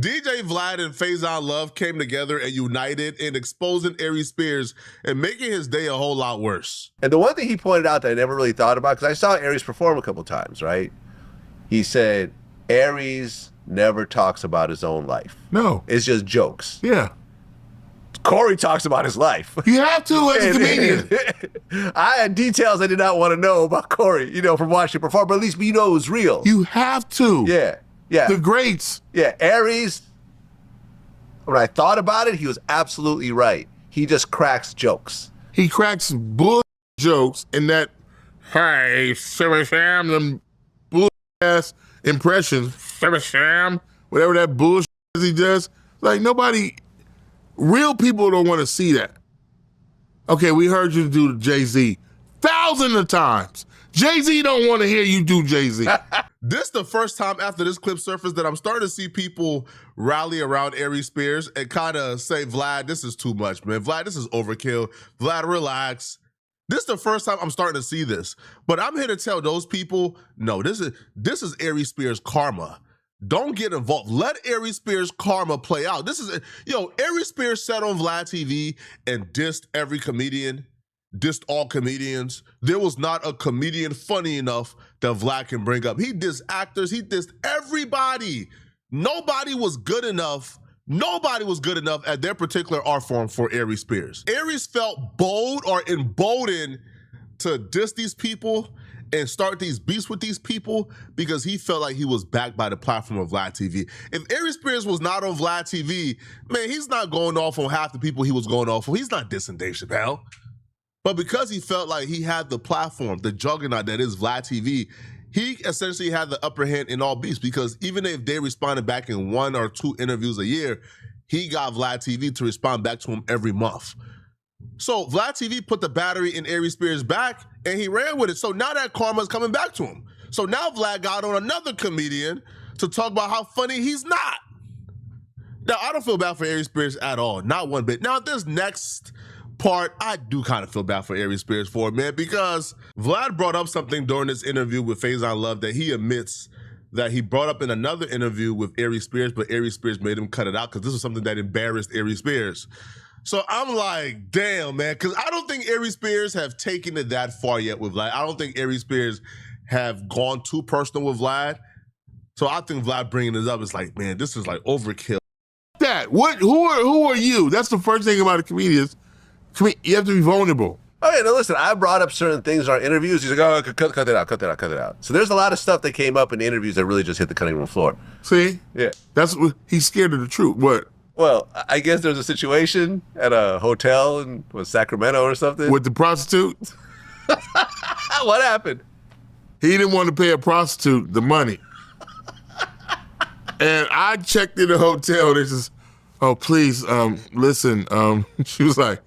DJ Vlad and Faison Love came together and united in exposing Aries Spears and making his day a whole lot worse. And the one thing he pointed out that I never really thought about, because I saw Aries perform a couple times, right? He said, Aries never talks about his own life. No. It's just jokes. Yeah. Corey talks about his life. You have to as a comedian. I had details I did not want to know about Corey, from watching him perform, but at least we know it was real. You have to. Yeah. Yeah. The greats. Yeah. Aries, when I thought about it, he was absolutely right. He just cracks jokes. He cracks bull jokes in that, hey, Sam, them bull ass impressions, Sam, whatever that bullshit he does. Like, nobody, real people don't want to see that. Okay, we heard you do Jay-Z thousands of times. Jay-Z don't want to hear you do Jay-Z. This the first time after this clip surfaced that I'm starting to see people rally around Aries Spears and kind of say, Vlad, this is too much, man. Vlad, this is overkill. Vlad, relax. This is the first time I'm starting to see this. But I'm here to tell those people, no, this is Aries Spears karma. Don't get involved. Let Aries Spears karma play out. Aries Spears sat on Vlad TV and dissed every comedian, dissed all comedians. There was not a comedian funny enough that Vlad can bring up. He dissed actors. He dissed everybody. Nobody was good enough. Nobody was good enough at their particular art form for Aries Spears. Aries felt bold or emboldened to diss these people and start these beefs with these people because he felt like he was backed by the platform of Vlad TV. If Aries Spears was not on Vlad TV, man, he's not going off on half the people he was going off on. He's not dissing Dave Chappelle. But because he felt like he had the platform, the juggernaut that is Vlad TV, he essentially had the upper hand in all beefs because even if they responded back in 1 or 2 interviews a year, he got Vlad TV to respond back to him every month. So Vlad TV put the battery in Aries Spears' back and he ran with it. So now that karma is coming back to him. So now Vlad got on another comedian to talk about how funny he's not. Now, I don't feel bad for Aries Spears at all, not one bit. Now, this next part, I do kind of feel bad for Aries Spears for it, man, because Vlad brought up something during this interview with Faison Love that he admits that he brought up in another interview with Aries Spears, but Aries Spears made him cut it out because this was something that embarrassed Aries Spears. So I'm like, damn, man, because I don't think Aries Spears have taken it that far yet with Vlad. I don't think Aries Spears have gone too personal with Vlad. So I think Vlad bringing this up is like, man, this is like overkill. Who are you? That's the first thing about a comedian. You have to be vulnerable. Okay, now listen, I brought up certain things in our interviews. He's like, oh, cut that out. So there's a lot of stuff that came up in the interviews that really just hit the cutting room floor. See? Yeah. He's scared of the truth. What? Well, I guess there's a situation at a hotel in Sacramento or something. With the prostitute? What happened? He didn't want to pay a prostitute the money. And I checked in the hotel. They just, oh, please, listen. She was like,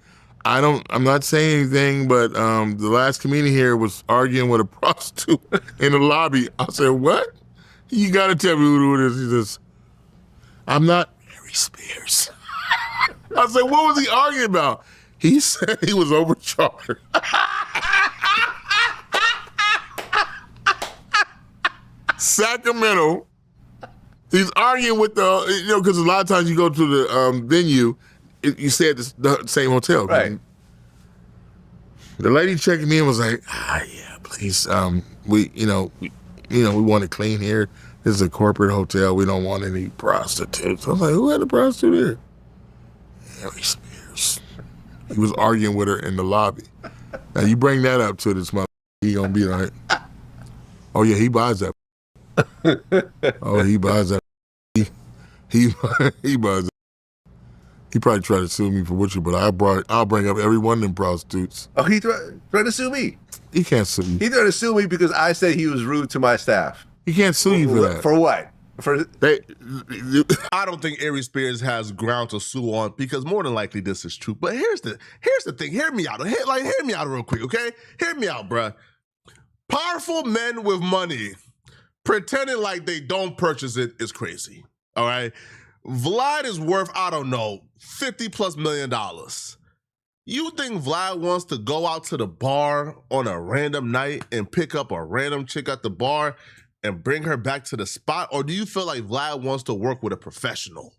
I'm not saying anything, but the last comedian here was arguing with a prostitute in the lobby. I said, what? You got to tell me who it is. He says, I'm not Aries Spears. I said, what was he arguing about? He said he was overcharged. Sacramento. He's arguing with because a lot of times you go to the venue, you stay at the same hotel. Right. The lady checking me in was like, yeah, please, we want it clean here. This is a corporate hotel. We don't want any prostitutes. I was like, who had a prostitute here? Aries Spears. He was arguing with her in the lobby. Now you bring that up to this mother, he gonna be like, oh yeah, he buys that. Oh, he buys that. He buys that. He probably tried to sue me for witchery, but I'll bring up every one of them prostitutes. Oh, he tried to sue me? He can't sue you. He tried to sue me because I said he was rude to my staff. He can't sue you for that. For what? I don't think Aries Spears has ground to sue on because more than likely this is true. But here's the thing. Hear me out. Hear me out real quick, okay? Hear me out, bruh. Powerful men with money pretending like they don't purchase it is crazy. All right. Vlad is worth, I don't know, $50+ million. You think Vlad wants to go out to the bar on a random night and pick up a random chick at the bar and bring her back to the spot? Or do you feel like Vlad wants to work with a professional?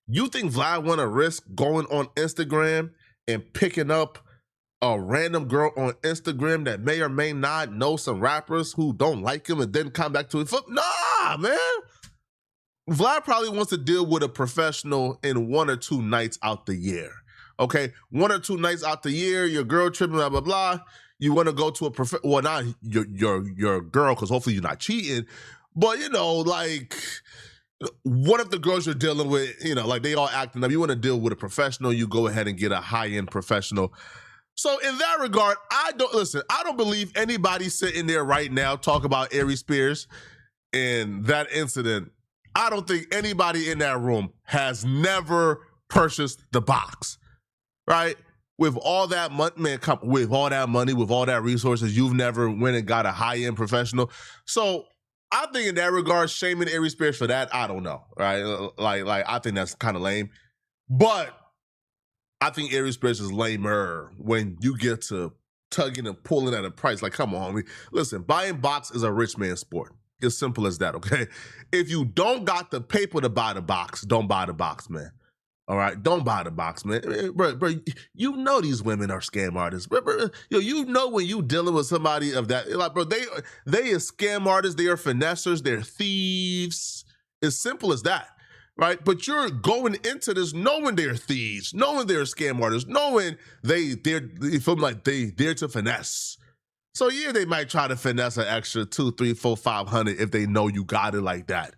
You think Vlad want to risk going on Instagram and picking up a random girl on Instagram that may or may not know some rappers who don't like him and then come back to his foot? Nah, man. Vlad probably wants to deal with a professional in 1 or 2 nights out the year. Okay, 1 or 2 nights out the year, your girl tripping, blah, blah, blah. You want to go to a well, not your girl, because hopefully you're not cheating, but like one of the girls you're dealing with, like they all acting up. You want to deal with a professional, you go ahead and get a high-end professional. So in that regard, I don't believe anybody sitting there right now talk about Aries Spears and that incident. I don't think anybody in that room has never purchased the box, right? With all that money, man, with all that money, with all that resources, you've never went and got a high-end professional. So I think in that regard, shaming Aries Spears for that, I don't know, right? Like I think that's kind of lame. But I think Aries Spears is lamer when you get to tugging and pulling at a price. Like, come on, homie. Listen, buying box is a rich man's sport. It's simple as that, okay? If you don't got the paper to buy the box, don't buy the box, man. All right, don't buy the box, man. Bro, you know these women are scam artists. Bro, you know when you dealing with somebody of that, like, bro, they are scam artists. They are finessers. They're thieves. It's simple as that, right? But you're going into this knowing they're thieves, knowing they're scam artists, knowing you feel like they're to finesse. So yeah, they might try to finesse an extra 200, 300, 400, 500 if they know you got it like that,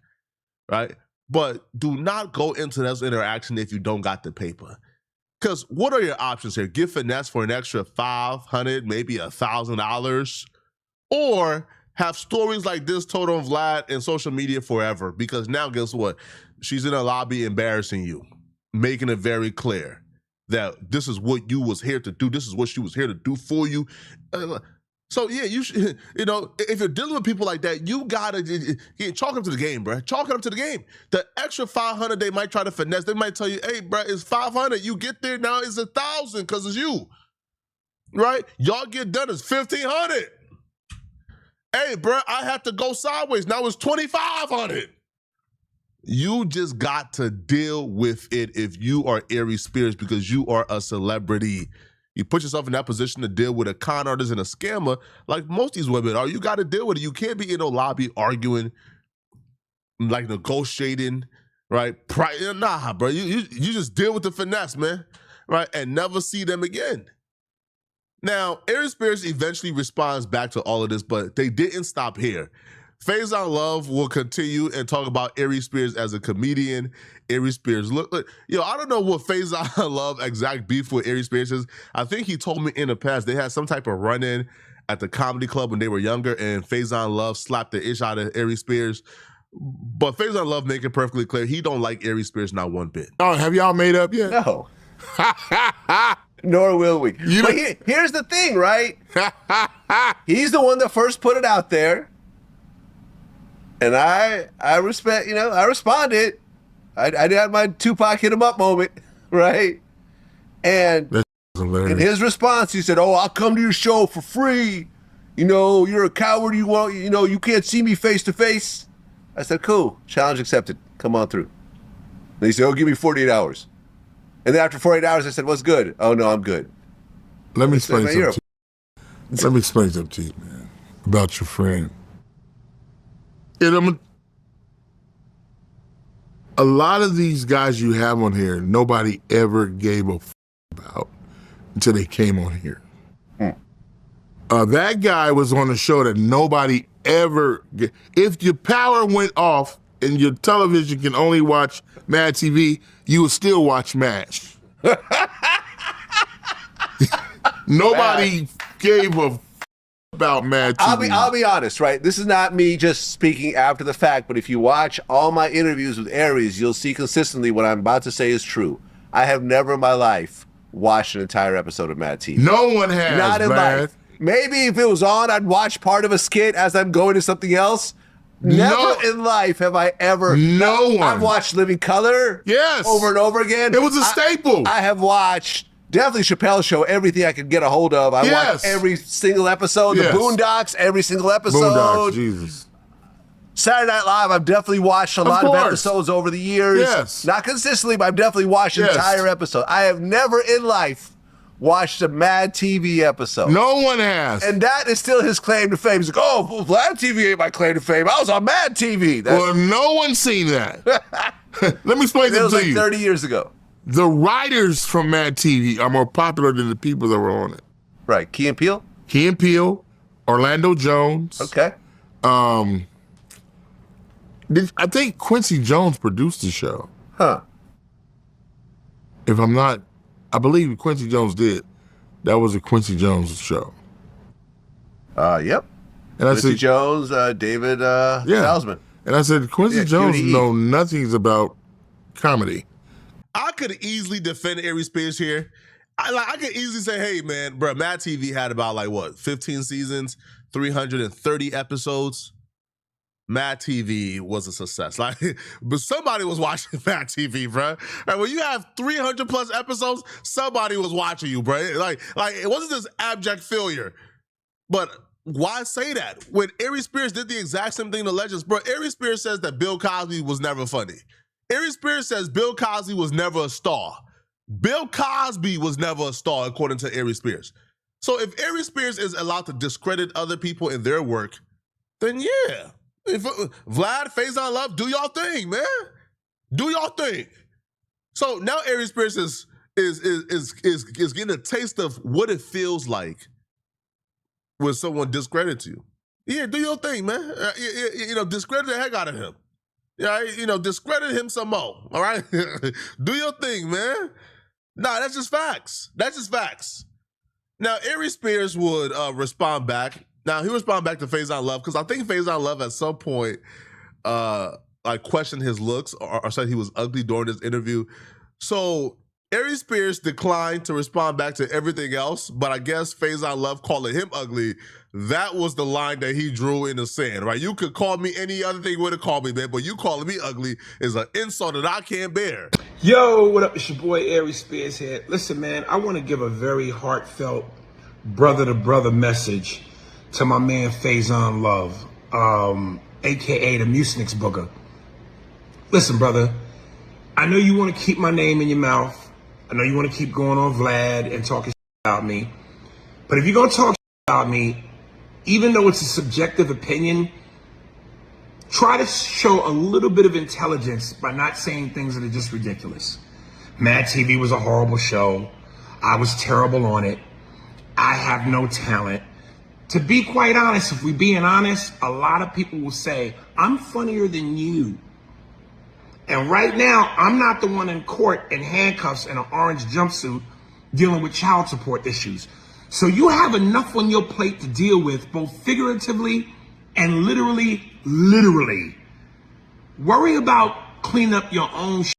right? But do not go into this interaction if you don't got the paper. Because what are your options here? Get finesse for an extra $500, maybe $1,000, or have stories like this told on Vlad and social media forever. Because now, guess what? She's in a lobby embarrassing you, making it very clear that this is what you was here to do. This is what she was here to do for you. So yeah, you should, if you're dealing with people like that, you gotta chalk them to the game, bro. Chalk them to the game. The extra 500 they might try to finesse. They might tell you, "Hey, bro, it's 500. You get there now, it's 1,000 because it's you, right? Y'all get done, it's 1,500. Hey, bro, I have to go sideways. Now it's 2,500. You just got to deal with it if you are Aries Spears because you are a celebrity. You put yourself in that position to deal with a con artist and a scammer like most of these women are. You got to deal with it. You can't be in a lobby arguing, like negotiating, right? Nah, bro. You just deal with the finesse, man, right? And never see them again. Now, Aries Spears eventually responds back to all of this, but they didn't stop here. Faison Love will continue and talk about Aries Spears as a comedian. Aries Spears, look, I don't know what Faison Love exact beef with Aries Spears is. I think he told me in the past they had some type of run-in at the comedy club when they were younger, and Faison Love slapped the ish out of Aries Spears. But Faison Love make it perfectly clear he don't like Aries Spears not one bit. Oh, have y'all made up yet? No. Nor will we. But here's the thing, right? He's the one that first put it out there. And I respect, I responded. I did have my Tupac hit him up moment, right? And in his response, he said, "Oh, I'll come to your show for free. You're a coward. You can't see me face to face." I said, "Cool, challenge accepted. Come on through." And he said, "Oh, give me 48 hours." And then after 48 hours, I said, "What's good?" "Oh, no, I'm good." Let me explain something to you, man, about your friend. A lot of these guys you have on here, nobody ever gave a about until they came on here. That guy was on a show that nobody ever. If your power went off and your television can only watch Mad TV, you would still watch MASH. Nobody gave a about Mad TV. I'll be honest, right? This is not me just speaking after the fact, but if you watch all my interviews with Aries, you'll see consistently what I'm about to say is true. I have never in my life watched an entire episode of Mad TV. No one has. Not in life. Maybe if it was on, I'd watch part of a skit as I'm going to something else. Never in life have I ever. No one. I've watched Living Color. Yes. Over and over again. It was a staple. I have watched definitely Chappelle's Show, everything I could get a hold of. I watched every single episode. The Boondocks, every single episode. Boondocks, Jesus. Saturday Night Live, I've definitely watched a lot of episodes over the years. Yes. Not consistently, but I've definitely watched entire episodes. I have never in life watched a Mad TV episode. No one has. And that is still his claim to fame. He's like, oh, well, Vlad TV ain't my claim to fame. I was on Mad TV. Well, no one's seen that. Let me explain this to you. It was like 30 years ago. The writers from Mad TV are more popular than the people that were on it. Right. Key and Peele? Key and Peele, Orlando Jones. Okay. I think Quincy Jones produced the show. Huh. If I'm not, I believe Quincy Jones did. That was a Quincy Jones show. Yep. And Quincy Jones, David Salzman. And I said, Quincy Jones QDE. know nothing about comedy. I could easily defend Aries Spears here. I could easily say, hey, man, bro, Mad TV had about, 15 seasons, 330 episodes. Mad TV was a success. But somebody was watching Mad TV, bro. And when you have 300 plus episodes, somebody was watching you, bro. Like it wasn't this abject failure. But why say that? When Aries Spears did the exact same thing to Legends, bro, Aries Spears says that Bill Cosby was never funny. Aries Spears says Bill Cosby was never a star. Bill Cosby was never a star, according to Aries Spears. So if Aries Spears is allowed to discredit other people in their work, then yeah. If Vlad, Faison Love, do y'all thing, man. Do y'all thing. So now Aries Spears is getting a taste of what it feels like when someone discredits you. Yeah, do your thing, man. Discredit the heck out of him. Yeah, discredit him some more. All right, do your thing, man. Nah, that's just facts. That's just facts. Now Aries Spears would respond back. Now, he responded back to Faison Love because I think Faison Love at some point questioned his looks or said he was ugly during this interview. So Aries Spears declined to respond back to everything else, but I guess Faison Love calling him ugly, that was the line that he drew in the sand, right? You could call me any other thing you would have called me, man, but you calling me ugly is an insult that I can't bear. Yo, what up? It's your boy Aries Spears here. Listen, man, I want to give a very heartfelt brother-to-brother message to my man Faison Love, aka the Mucinix Booger. Listen, brother, I know you want to keep my name in your mouth. I know you want to keep going on Vlad and talking about me. But if you're going to talk about me, even though it's a subjective opinion, try to show a little bit of intelligence by not saying things that are just ridiculous. Mad TV was a horrible show. I was terrible on it. I have no talent. To be quite honest, if we're being honest, a lot of people will say, I'm funnier than you. And right now, I'm not the one in court in handcuffs and an orange jumpsuit dealing with child support issues. So you have enough on your plate to deal with, both figuratively and literally. Worry about cleaning up your own shit.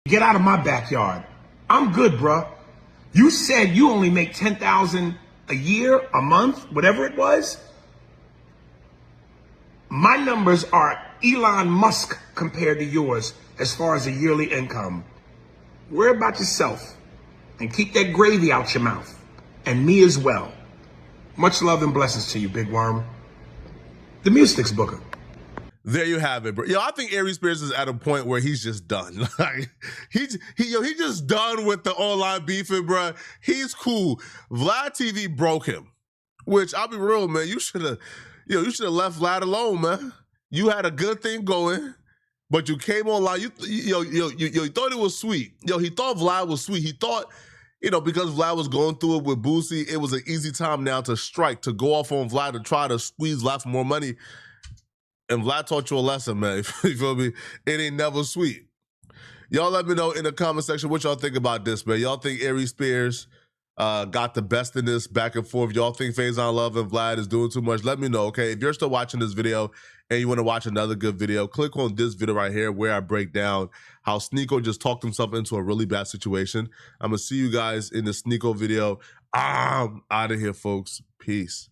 Get out of my backyard. I'm good, bruh. You said you only make $10,000 a year, a month, whatever it was. My numbers are Elon Musk compared to yours as far as a yearly income. Worry about yourself and keep that gravy out your mouth. And me as well. Much love and blessings to you, big worm. The Mucinix Booker. There you have it, bro. Yo, I think Aries Spears is at a point where he's just done. Like he just done with the online beefing, bro. He's cool. Vlad TV broke him, which I'll be real, man. You should have left Vlad alone, man. You had a good thing going, but you came online. You thought it was sweet. He thought Vlad was sweet. He thought, because Vlad was going through it with Boosie, it was an easy time now to strike, to go off on Vlad, to try to squeeze Vlad for more money. And Vlad taught you a lesson, man. You feel me? It ain't never sweet. Y'all let me know in the comment section what y'all think about this, man. Y'all think Aries Spears got the best in this back and forth? Y'all think Faison Love and Vlad is doing too much? Let me know, okay? If you're still watching this video and you want to watch another good video, click on this video right here where I break down how Sneeko just talked himself into a really bad situation. I'm going to see you guys in the Sneeko video. I'm out of here, folks. Peace.